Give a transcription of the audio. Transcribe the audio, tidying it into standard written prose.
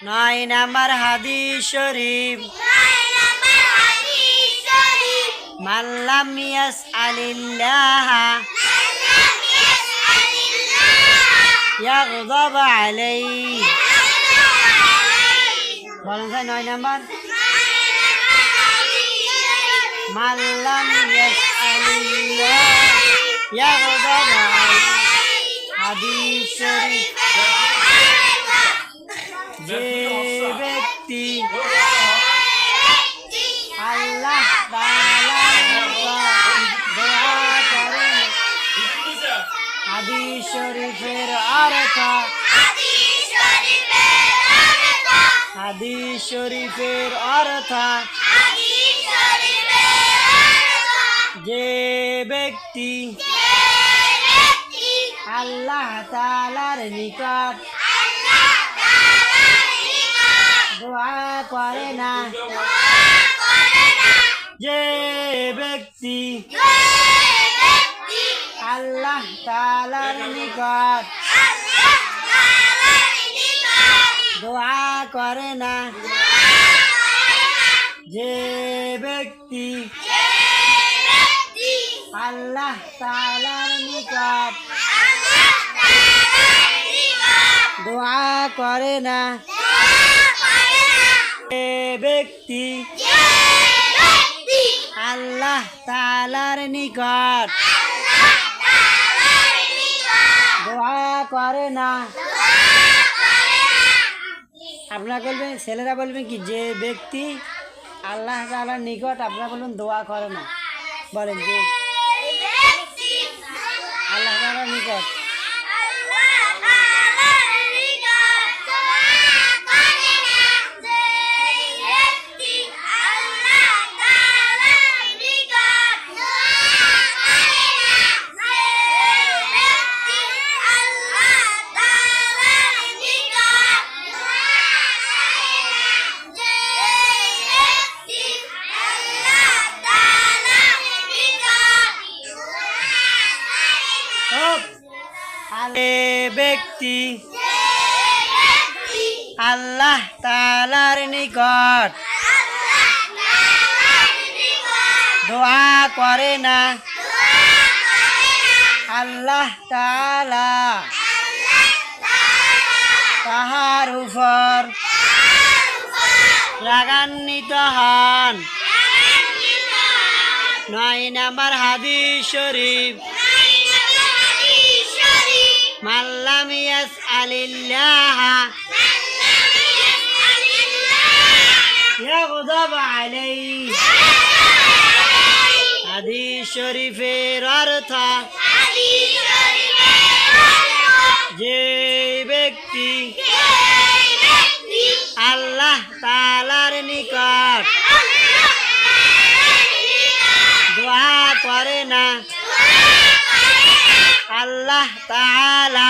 9 number হাদিস শরীফ মাল্লাম ইয়াসআলিল্লাহ ইয়াগদাব আলাইহি বলেন স্যার 9 নাম্বার মাল্লাম ইয়াসআলিল্লাহ ইয়াগদাব আলাইহি হাদিস শরীফ যে ব্যক্তি আল্লাহ তাআলার নিকট দোয়া করে হাদিস শরীফের অর্থ হাদিস শরীফের অর্থ যে ব্যক্তি আল্লাহ তাআলার নিকট দোয়া করে না যে ব্যক্তি আল্লাহ তাআলার নিকট দোয়া করে না যে ব্যক্তি আল্লাহ তাআলার নিকট দোয়া করে না যে ব্যক্তি আল্লাহ তাআলার নিকট দোয়া করে না আপনারা বলবেন ছেলেরা বলবেন কি যে ব্যক্তি আল্লাহ তাআলার নিকট আপনারা বলবেন দোয়া করে না বলেন যে আল্লাহ তাআলার নিকট যে ব্যক্তি আল্লাহ তাআলার নিকট দোয়া করে না আল্লাহ তাআলা তাহার উপর রাগান্বিত হন 9 নাম্বার হাদিস শরীফ মাল্লাম ইয়াসআলিল্লাহ ইয়াগদাব আলাইহি হাদিস শরীফের অর্থ যে ব্যক্তি আল্লাহ তাআলার নিকট দোয়া করে না আল্লাহ তাআলা